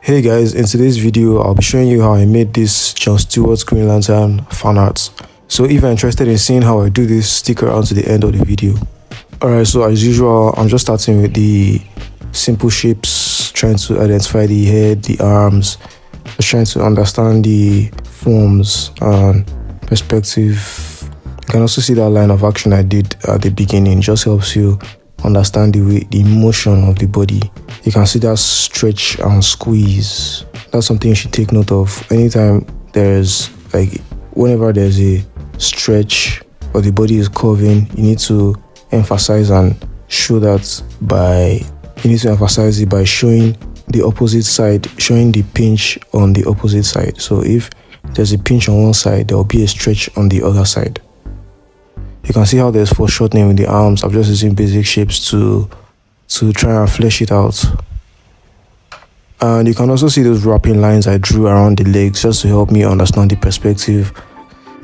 Hey guys, in today's video, I'll be showing you how I made this Jon Stewart's Green Lantern fan art. So if you're interested in seeing how I do this, stick around to the end of the video. Alright, so as usual, I'm just starting with the simple shapes, trying to identify the head, the arms, just trying to understand the forms and perspective. You can also see that line of action I did at the beginning, just helps you understand the motion of the body. You can see that stretch and squeeze. That's something you should take note of. Anytime whenever there's a stretch or the body is curving, you need to emphasize and show that by showing the opposite side, showing the pinch on the opposite side. So if there's a pinch on one side, there will be a stretch on the other side. You can see how there's foreshortening with the arms. I'm just using basic shapes to try and flesh it out. And you can also see those wrapping lines I drew around the legs just to help me understand the perspective.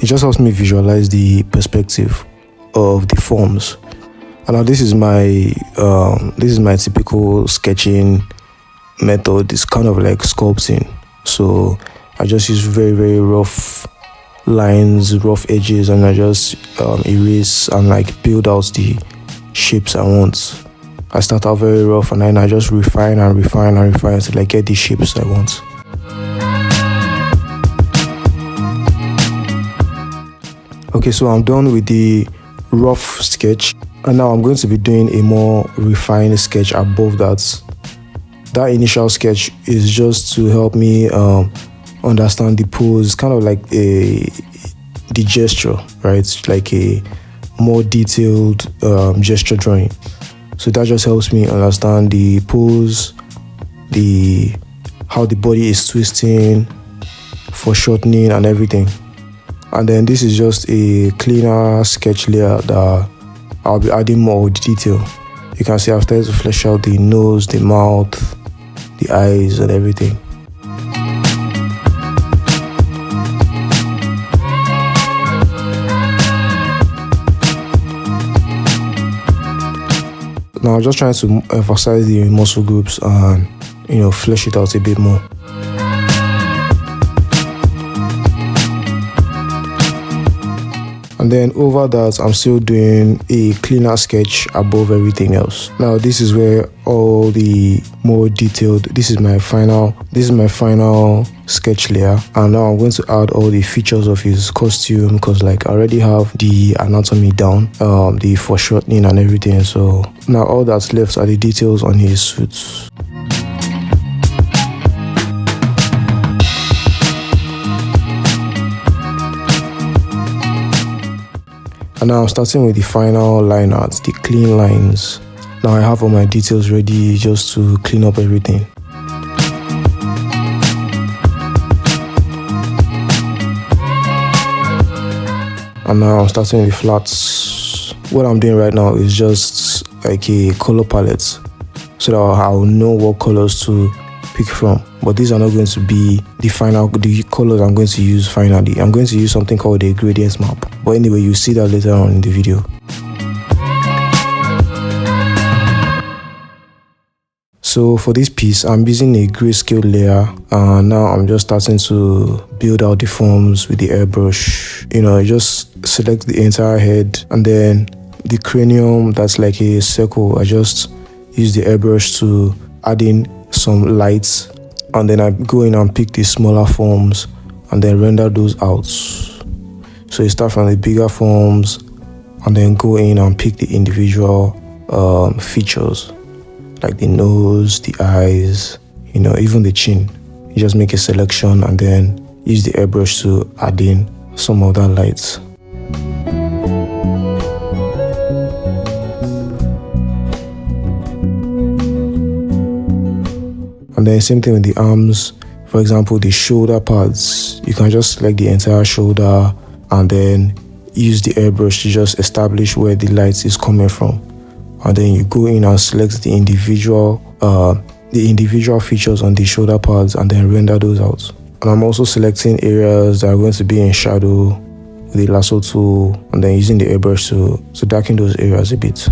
It just helps me visualize the perspective of the forms. And now this is my typical sketching method. It's kind of like sculpting. So I just use very, very rough lines, rough edges, and I just erase and build out the shapes I want. I start out very rough and then I just refine until I get the shapes I want. Okay, so I'm done with the rough sketch and now I'm going to be doing a more refined sketch above that. That initial sketch is just to help me understand the pose. It's kind of like the gesture, right? It's like a more detailed gesture drawing. So that just helps me understand the pose, how the body is twisting, foreshortening and everything. And then this is just a cleaner sketch layer that I'll be adding more detail. You can see I've started to flesh out the nose, the mouth, the eyes and everything. Now I'm just trying to emphasize the muscle groups and flesh it out a bit more. And then over that, I'm still doing a cleaner sketch above everything else. Now this is where all the more detailed, this is my final sketch layer. And now I'm going to add all the features of his costume because I already have the anatomy down, the foreshortening and everything. So now all that's left are the details on his suits. And now I'm starting with the final line art, the clean lines. Now I have all my details ready just to clean up everything. And now I'm starting with the flats. What I'm doing right now is just like a color palette so that I'll know what colors to pick from. But these are not going to be the colors I'm going to use finally. I'm going to use something called a gradient map. But anyway, you'll see that later on in the video. So for this piece, I'm using a grayscale layer. Now I'm just starting to build out the forms with the airbrush. I just select the entire head and then the cranium that's like a circle. I just use the airbrush to add in some lights. And then I go in and pick the smaller forms and then render those out. So you start from the bigger forms and then go in and pick the individual features like the nose, the eyes, even the chin. You just make a selection and then use the airbrush to add in some of that lights. And then same thing with the arms. For example, the shoulder pads, you can just select the entire shoulder and then use the airbrush to just establish where the light is coming from. And then you go in and select the individual features on the shoulder pads and then render those out. And I'm also selecting areas that are going to be in shadow with the lasso tool and then using the airbrush to darken those areas a bit.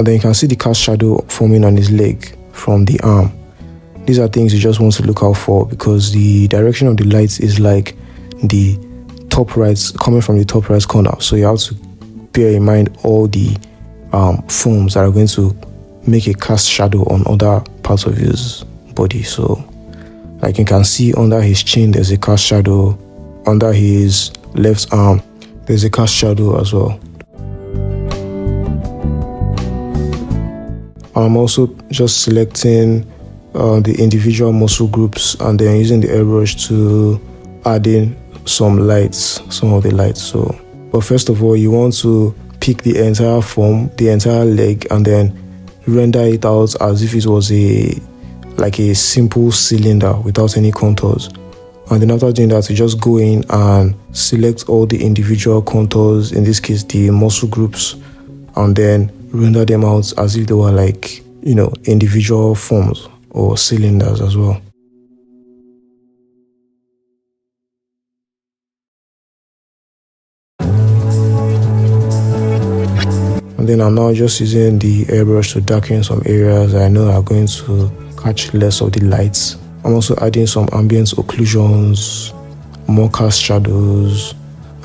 then you can see the cast shadow forming on his leg from the arm. These are things you just want to look out for, because the direction of the light is like the top right, coming from the top right corner. So you have to bear in mind all the forms that are going to make a cast shadow on other parts of his body. So like you can see under his chin there's a cast shadow, under his left arm there's a cast shadow as well. I'm also just selecting the individual muscle groups and then using the airbrush to add in some of the lights. So, but first of all, you want to pick the entire form, the entire leg, and then render it out as if it was like a simple cylinder without any contours. And then after doing that, you just go in and select all the individual contours, in this case the muscle groups, and then render them out as if they were like, you know, individual forms or cylinders as well. And then I'm now just using the airbrush to darken some areas I know are going to catch less of the lights. I'm also adding some ambient occlusions, more cast shadows.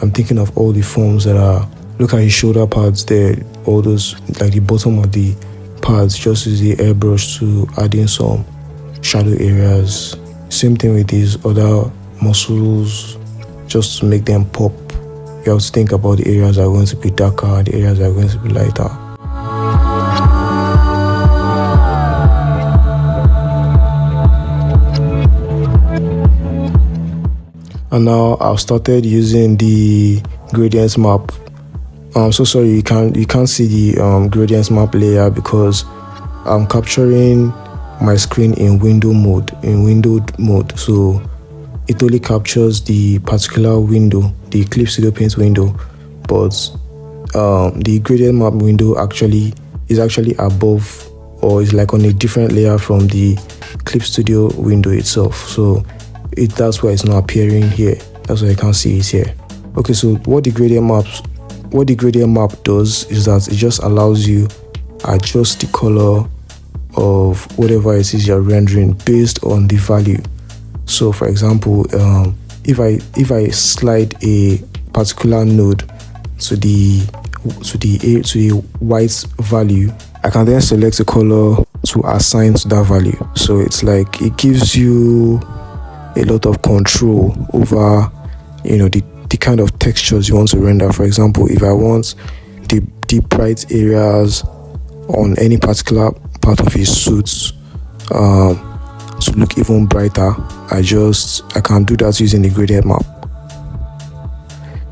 I'm thinking of all the forms that are, look at his shoulder pads there, all those, like the bottom of the pads, just use the airbrush to add in some shadow areas. Same thing with these other muscles, just to make them pop. You have to think about the areas that are going to be darker, the areas that are going to be lighter. And now I've started using the gradient map. I'm so sorry you can't see the gradient map layer because I'm capturing my screen in windowed mode. So it only captures the particular window, the Clip Studio Paint window, but the gradient map window is actually above, or is like on a different layer from the Clip Studio window itself. So that's why it's not appearing here. That's why you can't see it here. Okay, so what the gradient map does is that it just allows you adjust the color of whatever it is you're rendering based on the value. So for example, if I slide a particular node to the white value, I can then select a color to assign to that value. So it's like it gives you a lot of control over, you know, the kind of textures you want to render. For example, if I want the deep bright areas on any particular part of his suit to look even brighter, I can do that using the gradient map.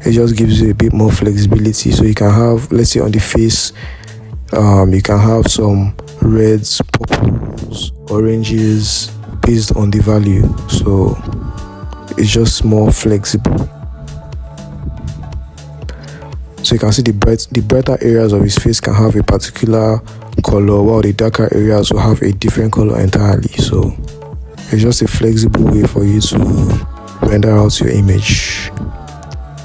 It just gives you a bit more flexibility. So you can have, let's say on the face, you can have some reds, purples, oranges based on the value. So it's just more flexible. So you can see the brighter areas of his face can have a particular color, while the darker areas will have a different color entirely. So it's just a flexible way for you to render out your image.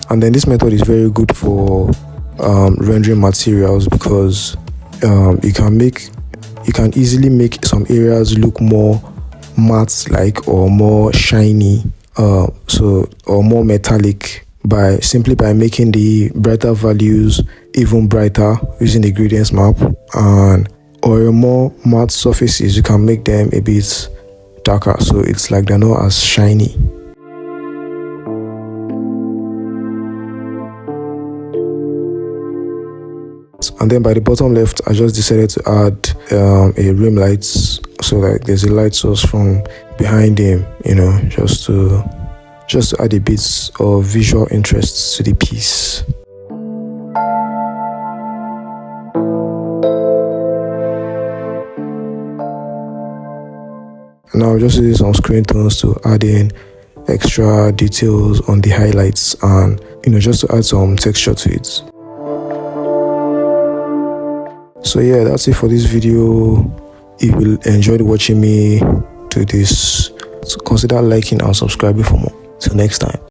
And then this method is very good for rendering materials, because you can easily make some areas look more matte like, or more shiny, or more metallic, simply by making the brighter values even brighter using the gradients map, or your more matte surfaces, you can make them a bit darker, so it's like they're not as shiny. And then by the bottom left, I just decided to add a rim light, so like there's a light source from behind him, you know, just to add a bit of visual interest to the piece. Now I'm just using some screen tones to add in extra details on the highlights, and, you know, just to add some texture to it. So yeah, that's it for this video. If you enjoyed watching me do this, so consider liking and subscribing for more. Till next time.